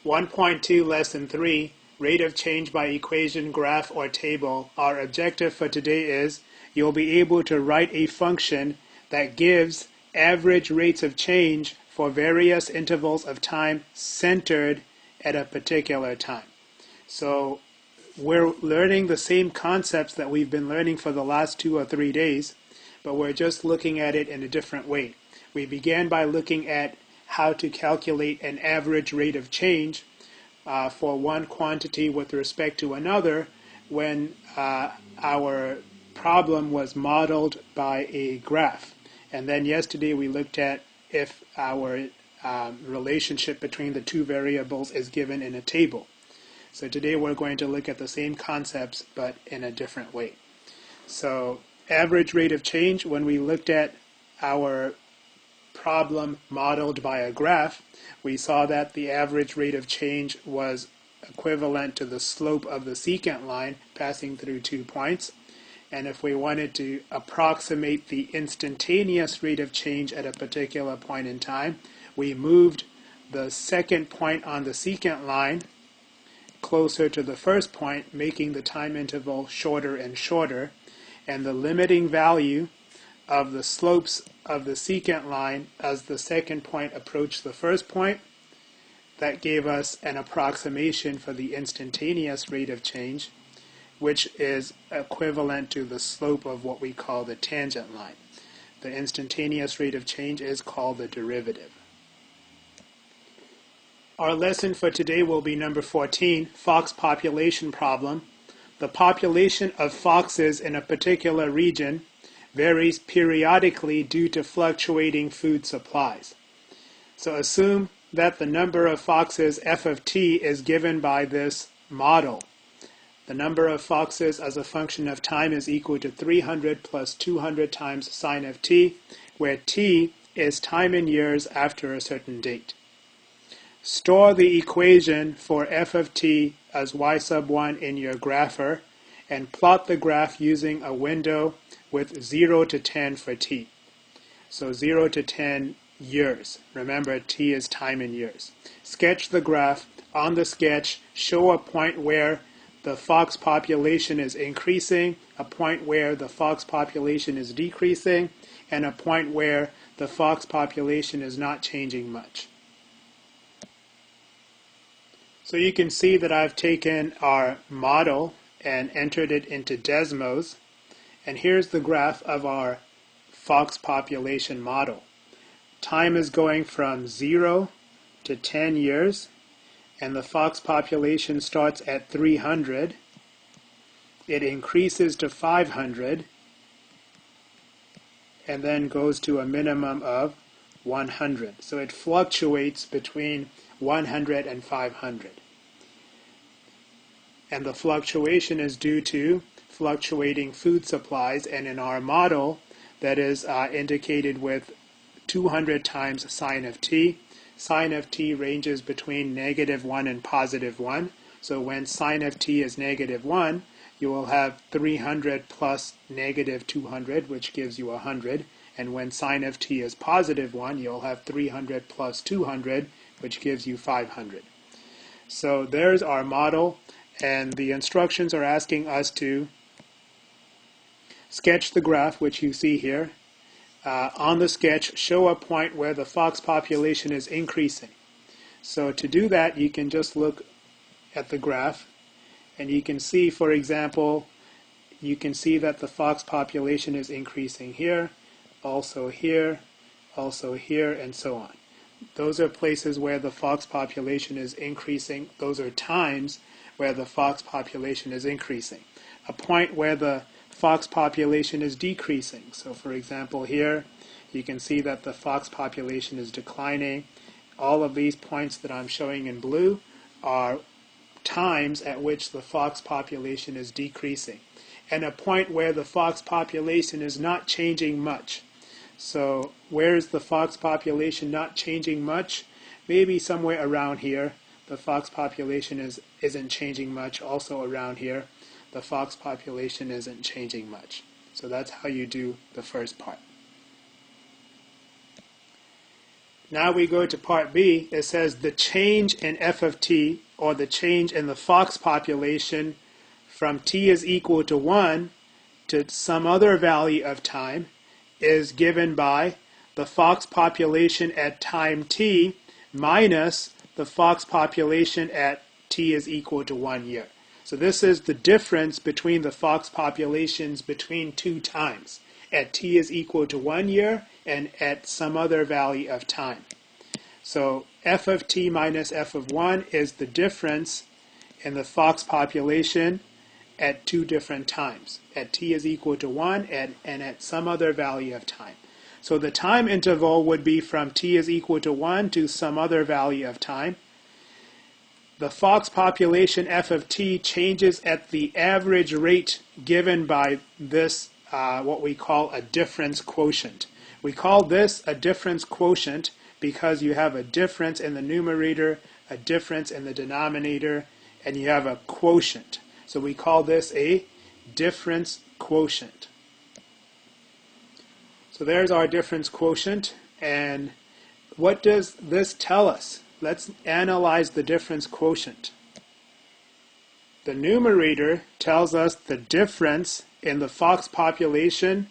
1.2 lesson 3, rate of change by equation, graph, or table. Our objective for today is you'll be able to write a function that gives average rates of change for various intervals of time centered at a particular time. So we're learning the same concepts that we've been learning for the last 2 or 3 days, but we're just looking at it in a different way. We began by looking at how to calculate an average rate of change for one quantity with respect to another when our problem was modeled by a graph. And then yesterday we looked at if our relationship between the two variables is given in a table. So today we're going to look at the same concepts but in a different way. So average rate of change, when we looked at our problem modeled by a graph, we saw that the average rate of change was equivalent to the slope of the secant line passing through 2 points. And if we wanted to approximate the instantaneous rate of change at a particular point in time, we moved the second point on the secant line closer to the first point, making the time interval shorter and shorter. And the limiting value of the slopes of the secant line as the second point approached the first point, that gave us an approximation for the instantaneous rate of change, which is equivalent to the slope of what we call the tangent line. The instantaneous rate of change is called the derivative. Our lesson for today will be number 14, fox population problem. The population of foxes in a particular region varies periodically due to fluctuating food supplies. So assume that the number of foxes f of t is given by this model. The number of foxes as a function of time is equal to 300 plus 200 times sine of t, where t is time in years after a certain date. Store the equation for f of t as y sub 1 in your grapher and plot the graph using a window with 0 to 10 for t. So 0 to 10 years. Remember, t is time in years. Sketch the graph. On the sketch, show a point where the fox population is increasing, a point where the fox population is decreasing, and a point where the fox population is not changing much. So you can see that I've taken our model and entered it into Desmos. And here's the graph of our fox population model. Time is going from 0 to 10 years, and the fox population starts at 300. It increases to 500, and then goes to a minimum of 100. So it fluctuates between 100 and 500. And the fluctuation is due to fluctuating food supplies, and in our model that is indicated with 200 times sine of t. Sine of t ranges between -1 and +1. So when sine of t is -1, you will have 300 plus -200, which gives you 100. And when sine of t is +1, you'll have 300 plus 200, which gives you 500. So there's our model, and the instructions are asking us to sketch the graph, which you see here. On the sketch, show a point where the fox population is increasing. So to do that, you can just look at the graph, and you can see, for example, you can see that the fox population is increasing here, also here, and so on. Those are places where the fox population is increasing. Those are times where the fox population is increasing. A point where the fox population is decreasing. So for example here, you can see that the fox population is declining. All of these points that I'm showing in blue are times at which the fox population is decreasing. And a point where the fox population is not changing much. So where is the fox population not changing much? Maybe somewhere around here. The fox population isn't changing much. Also around here, the fox population isn't changing much. So that's how you do the first part. Now we go to part B. It says the change in f of t, or the change in the fox population from t is equal to 1 to some other value of time, is given by the fox population at time t minus the fox population at t is equal to 1 year. So this is the difference between the fox populations between two times, at t is equal to 1 year and at some other value of time. So f of t minus f of 1 is the difference in the fox population at two different times, at t is equal to 1 and at some other value of time. So the time interval would be from t is equal to 1 to some other value of time. The fox population f of t changes at the average rate given by this, what we call a difference quotient. We call this a difference quotient because you have a difference in the numerator, a difference in the denominator, and you have a quotient. So we call this a difference quotient. So there's our difference quotient. And what does this tell us? Let's analyze the difference quotient. The numerator tells us the difference in the fox population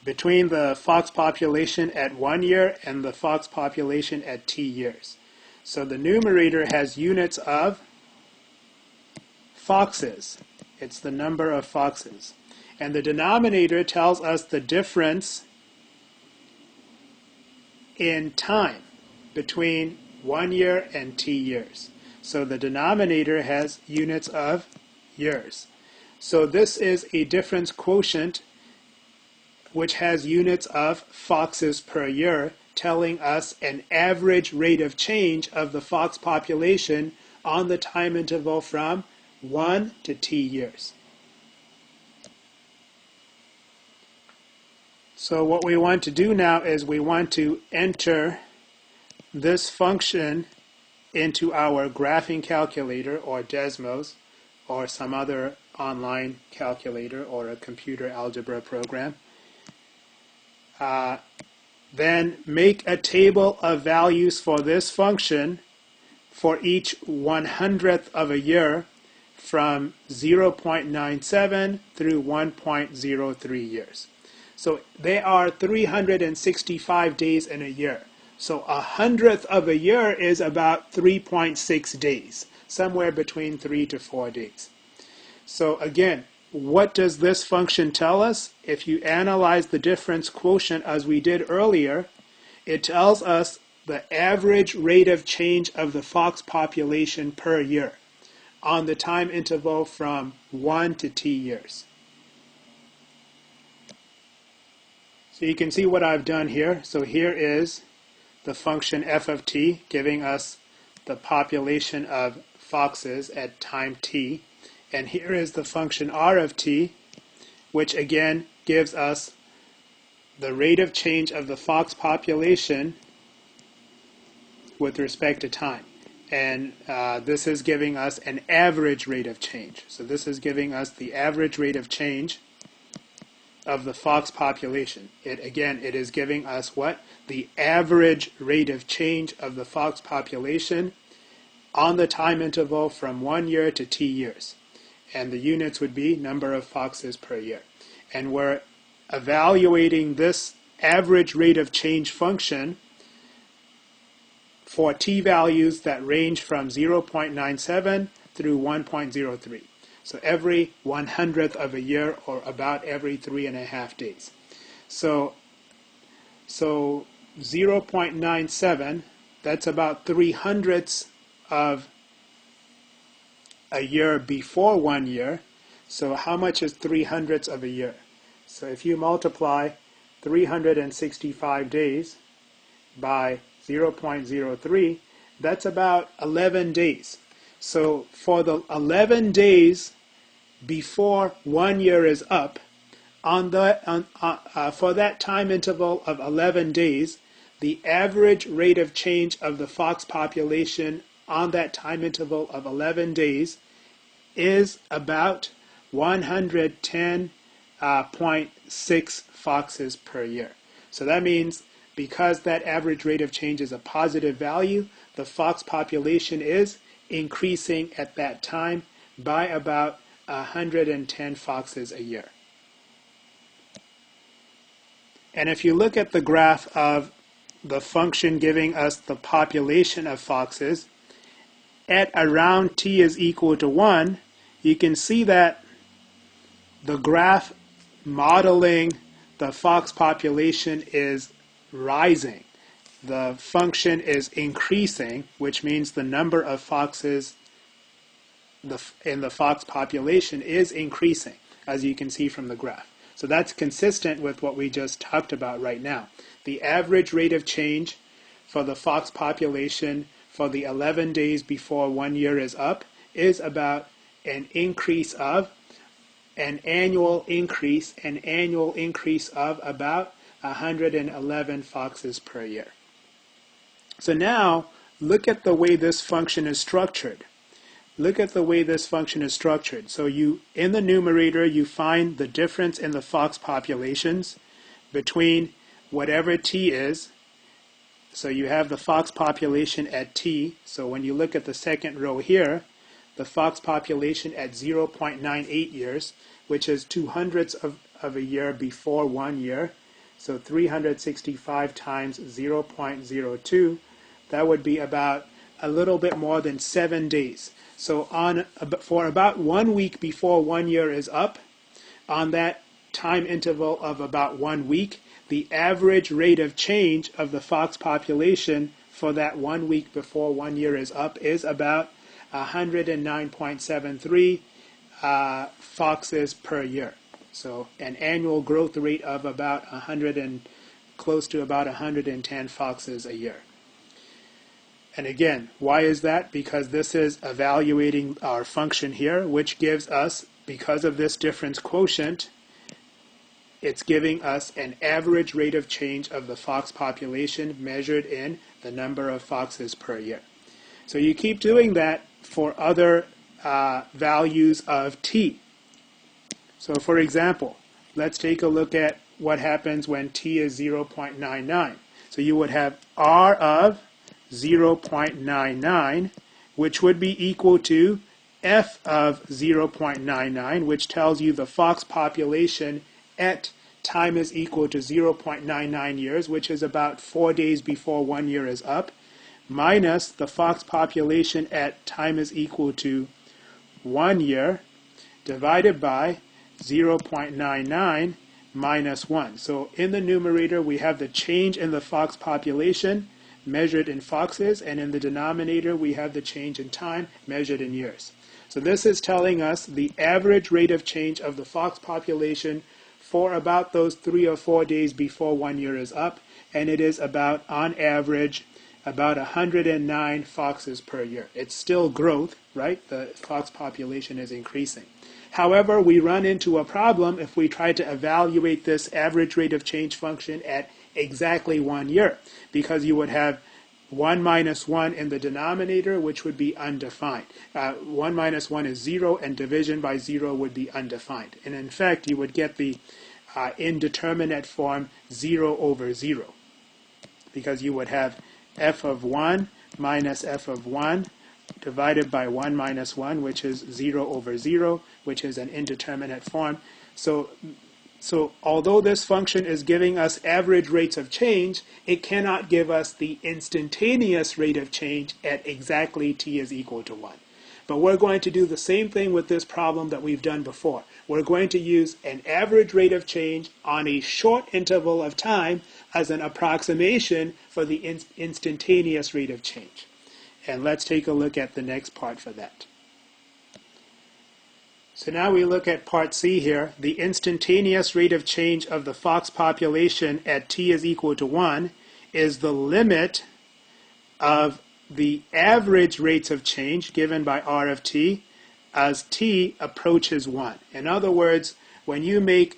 between the fox population at 1 year and the fox population at t years. So the numerator has units of foxes. It's the number of foxes. And the denominator tells us the difference in time between 1 year and t years. So the denominator has units of years. So this is a difference quotient which has units of foxes per year, telling us an average rate of change of the fox population on the time interval from 1 to t years. So what we want to do now is we want to enter this function into our graphing calculator, or Desmos, or some other online calculator or a computer algebra program. Then make a table of values for this function for each 100th of a year from 0.97 through 1.03 years. So there are 365 days in a year. So 100th of a year is about 3.6 days, somewhere between 3 to 4 days. So again, what does this function tell us? If you analyze the difference quotient as we did earlier, it tells us the average rate of change of the fox population per year on the time interval from 1 to t years. So you can see what I've done here. So here is the function f of t giving us the population of foxes at time t. And here is the function r of t, which again gives us the rate of change of the fox population with respect to time. And this is giving us an average rate of change. So this is giving us the average rate of change of the fox population. It is giving us what? The average rate of change of the fox population on the time interval from 1 year to t years. And the units would be number of foxes per year. And we're evaluating this average rate of change function for t values that range from 0.97 through 1.03. So every 100th of a year, or about every 3.5 days. So 0.97, that's about 300ths of a year before 1 year. So how much is 300ths of a year? So if you multiply 365 days by 0.03, that's about 11 days. So for the 11 days before 1 year is up, for that time interval of 11 days, the average rate of change of the fox population on that time interval of 11 days is about 110.6 foxes per year. So that means because that average rate of change is a positive value, the fox population is increasing at that time by about 110 foxes a year. And if you look at the graph of the function giving us the population of foxes, at around t is equal to 1, you can see that the graph modeling the fox population is rising. The function is increasing, which means the number of foxes in the fox population is increasing, as you can see from the graph. So that's consistent with what we just talked about right now. The average rate of change for the fox population for the 11 days before 1 year is up is about an annual increase of about 111 foxes per year. So now, look at the way this function is structured. So in the numerator, you find the difference in the fox populations between whatever t is. So you have the fox population at t. So when you look at the second row here, the fox population at 0.98 years, which is 2/100ths of a year before 1 year. So 365 times 0.02, that would be about a little bit more than 7 days. So for about 1 week before 1 year is up, on that time interval of about 1 week, the average rate of change of the fox population for that 1 week before 1 year is up is about 109.73 foxes per year. So an annual growth rate of about close to about 110 foxes a year. And again, why is that? Because this is evaluating our function here, which gives us, because of this difference quotient, it's giving us an average rate of change of the fox population measured in the number of foxes per year. So you keep doing that for other values of t. So for example, let's take a look at what happens when t is 0.99. So you would have r of 0.99, which would be equal to f of 0.99, which tells you the fox population at time is equal to 0.99 years, which is about 4 days before 1 year is up, minus the fox population at time is equal to 1 year, divided by 0.99 minus 1. So in the numerator, we have the change in the fox population measured in foxes, and in the denominator, we have the change in time measured in years. So this is telling us the average rate of change of the fox population for about those 3 or 4 days before 1 year is up, and it is about, on average, about 109 foxes per year. It's still growth, right? The fox population is increasing. However, we run into a problem if we try to evaluate this average rate of change function at exactly 1 year, because you would have 1 minus 1 in the denominator, which would be undefined. 1 minus 1 is 0, and division by 0 would be undefined. And in fact, you would get the indeterminate form 0 over 0, because you would have f of 1 minus f of 1 divided by 1 minus 1, which is 0 over 0, which is an indeterminate form. So although this function is giving us average rates of change, it cannot give us the instantaneous rate of change at exactly t is equal to 1. But we're going to do the same thing with this problem that we've done before. We're going to use an average rate of change on a short interval of time as an approximation for the instantaneous rate of change. And let's take a look at the next part for that. So now we look at part C here. The instantaneous rate of change of the fox population at t is equal to 1 is the limit of the average rates of change given by r of t as t approaches 1. In other words, when you make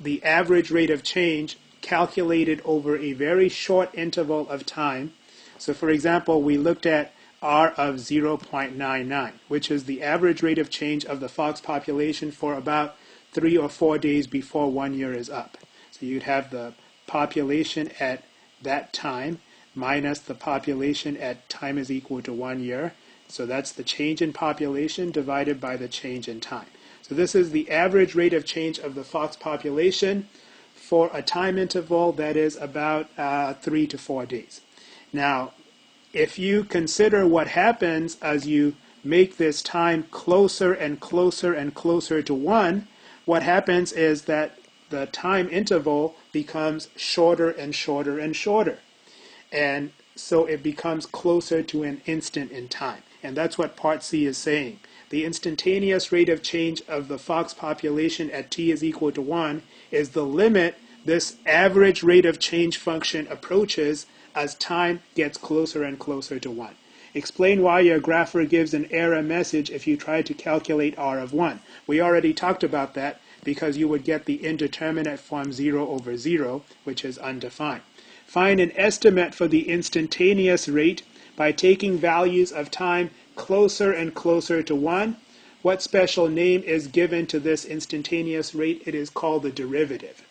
the average rate of change calculated over a very short interval of time, so for example, we looked at r of 0.99, which is the average rate of change of the fox population for about 3 or 4 days before 1 year is up. So you'd have the population at that time minus the population at time is equal to 1 year. So that's the change in population divided by the change in time. So this is the average rate of change of the fox population for a time interval that is about 3 to 4 days. Now, if you consider what happens as you make this time closer and closer and closer to 1, what happens is that the time interval becomes shorter and shorter and shorter. And so it becomes closer to an instant in time. And that's what part C is saying. The instantaneous rate of change of the fox population at t is equal to 1 is the limit this average rate of change function approaches as time gets closer and closer to 1. Explain why your grapher gives an error message if you try to calculate r of 1. We already talked about that because you would get the indeterminate form 0 over 0, which is undefined. Find an estimate for the instantaneous rate by taking values of time closer and closer to 1. What special name is given to this instantaneous rate? It is called the derivative.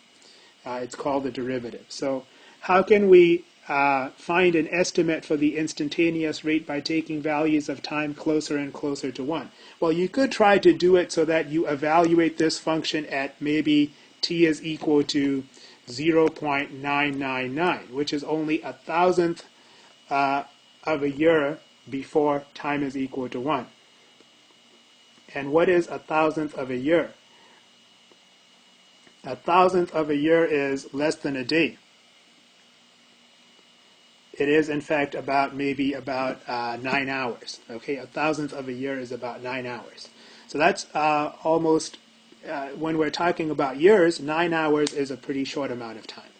So how can we find an estimate for the instantaneous rate by taking values of time closer and closer to 1? Well, you could try to do it so that you evaluate this function at maybe t is equal to 0.999, which is only 1,000th of a year before time is equal to 1. And what is 1,000th of a year? 1,000th of a year is less than a day. It is, in fact, maybe about 9 hours. Okay, 1,000th of a year is about 9 hours. So that's almost, when we're talking about years, 9 hours is a pretty short amount of time.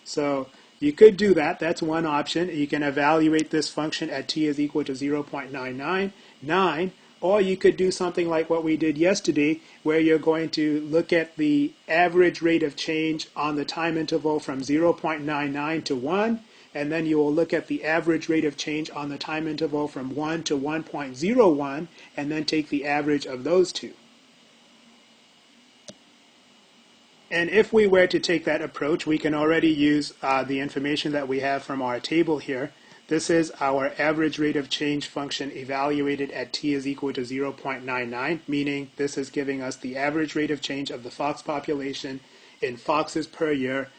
So you could do that. That's one option. You can evaluate this function at t is equal to 0.999, or you could do something like what we did yesterday, where you're going to look at the average rate of change on the time interval from 0.99 to 1, and then you will look at the average rate of change on the time interval from 1 to 1.01, and then take the average of those two. And if we were to take that approach, we can already use the information that we have from our table here. This is our average rate of change function evaluated at t is equal to 0.99, meaning this is giving us the average rate of change of the fox population in foxes per year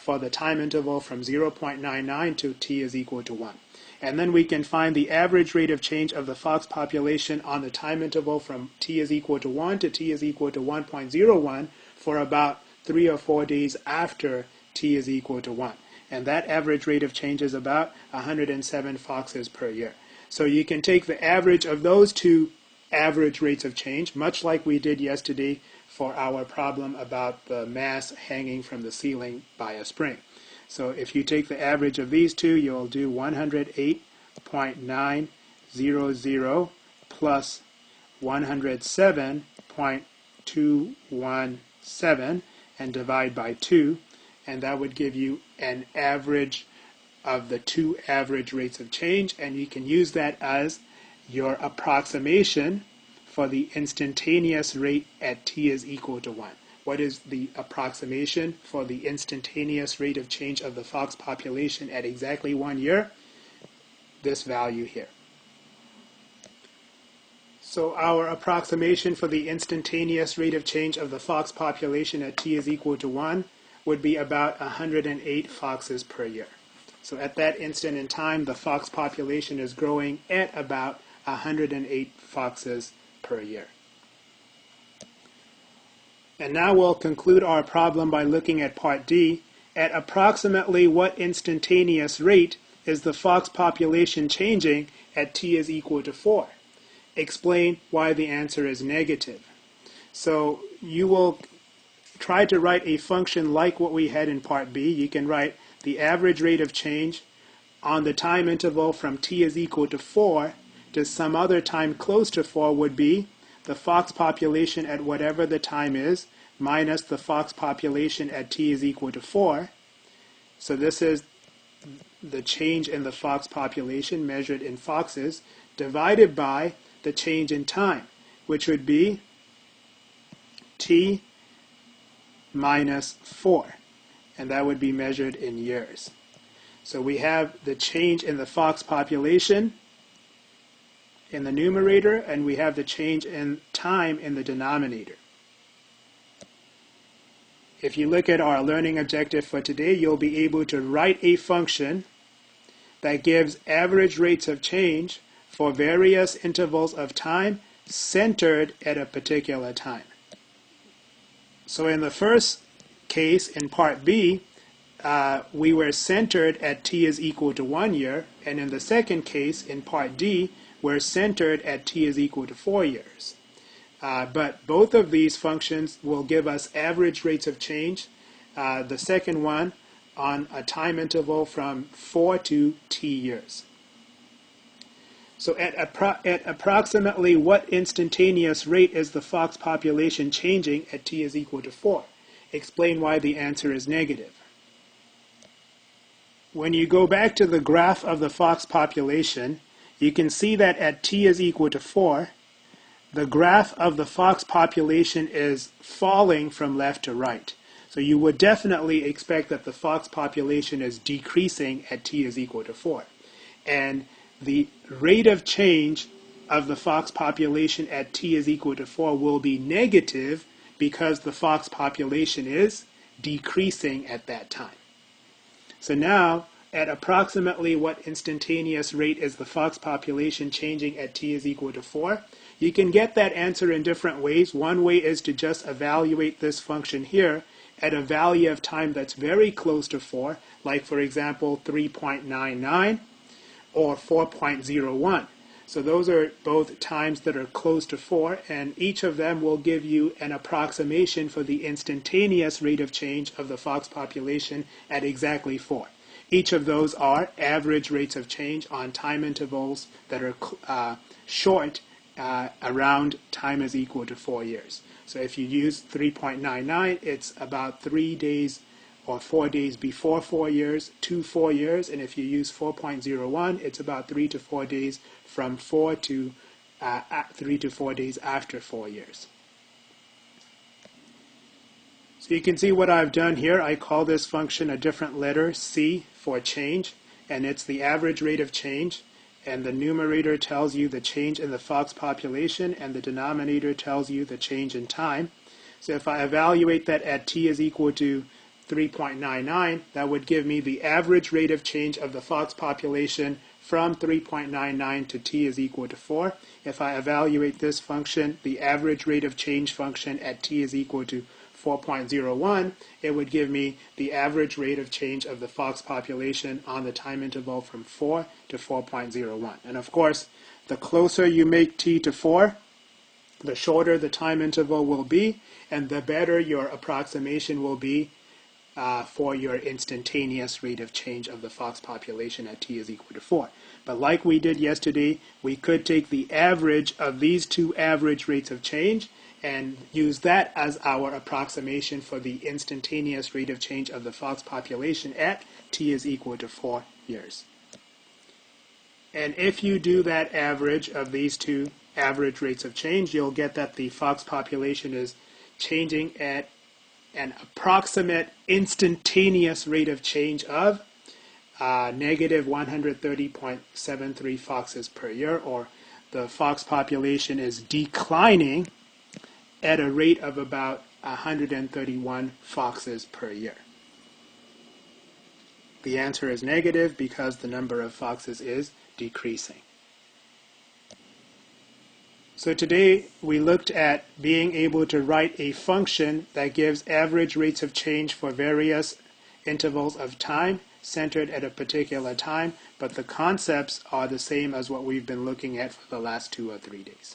for the time interval from 0.99 to t is equal to 1. And then we can find the average rate of change of the fox population on the time interval from t is equal to 1 to t is equal to 1.01 for about 3 or 4 days after t is equal to 1. And that average rate of change is about 107 foxes per year. So you can take the average of those two average rates of change, much like we did yesterday for our problem about the mass hanging from the ceiling by a spring. So if you take the average of these two, you'll do 108.900 plus 107.217 and divide by 2, and that would give you an average of the two average rates of change, and you can use that as your approximation for the instantaneous rate at t is equal to 1. What is the approximation for the instantaneous rate of change of the fox population at exactly 1 year? This value here. So our approximation for the instantaneous rate of change of the fox population at t is equal to 1 would be about 108 foxes per year. So at that instant in time, the fox population is growing at about 108 foxes per year. And now we'll conclude our problem by looking at part D. At approximately what instantaneous rate is the fox population changing at t is equal to 4? Explain why the answer is negative. So you will try to write a function like what we had in part B. You can write the average rate of change on the time interval from t is equal to 4 to some other time close to 4 would be the fox population at whatever the time is minus the fox population at t is equal to 4. So this is the change in the fox population measured in foxes divided by the change in time, which would be t minus 4. and that would be measured in years. So we have the change in the fox population in the numerator, and we have the change in time in the denominator. If you look at our learning objective for today, you'll be able to write a function that gives average rates of change for various intervals of time centered at a particular time. So in the first case, in part B, we were centered at t is equal to 1 year, and in the second case, in part D, we're centered at t is equal to 4 years. But both of these functions will give us average rates of change. The second one on a time interval from 4 to t years. So at approximately what instantaneous rate is the fox population changing at t is equal to 4? Explain why the answer is negative. When you go back to the graph of the fox population, you can see that at t is equal to 4, the graph of the fox population is falling from left to right. So you would definitely expect that the fox population is decreasing at t is equal to 4. And the rate of change of the fox population at t is equal to 4 will be negative because the fox population is decreasing at that time. So now, at approximately what instantaneous rate is the fox population changing at t is equal to 4? You can get that answer in different ways. One way is to just evaluate this function here at a value of time that's very close to 4, like for example 3.99 or 4.01. So those are both times that are close to 4, and each of them will give you an approximation for the instantaneous rate of change of the fox population at exactly 4. Each of those are average rates of change on time intervals that are short around time is equal to 4 years. So if you use 3.99, it's about 3 days or 4 days before 4 years to 4 years. And if you use 4.01, it's about 3 to 4 days from 4 to 3 to 4 days after 4 years. So you can see what I've done here. I call this function a different letter, C, for change, and it's the average rate of change. And the numerator tells you the change in the fox population, and the denominator tells you the change in time. So if I evaluate that at t is equal to 3.99, that would give me the average rate of change of the fox population from 3.99 to t is equal to 4. If I evaluate this function, the average rate of change function at t is equal to 4.01, it would give me the average rate of change of the fox population on the time interval from 4 to 4.01. And of course, the closer you make t to 4, the shorter the time interval will be, and the better your approximation will be for your instantaneous rate of change of the fox population at t is equal to 4. But like we did yesterday, we could take the average of these two average rates of change and use that as our approximation for the instantaneous rate of change of the fox population at t is equal to 4 years. And if you do that average of these two average rates of change, you'll get that the fox population is changing at an approximate instantaneous rate of change of negative 130.73 foxes per year, or the fox population is declining at a rate of about 131 foxes per year. The answer is negative because the number of foxes is decreasing. So today we looked at being able to write a function that gives average rates of change for various intervals of time centered at a particular time, but the concepts are the same as what we've been looking at for the last 2 or 3 days.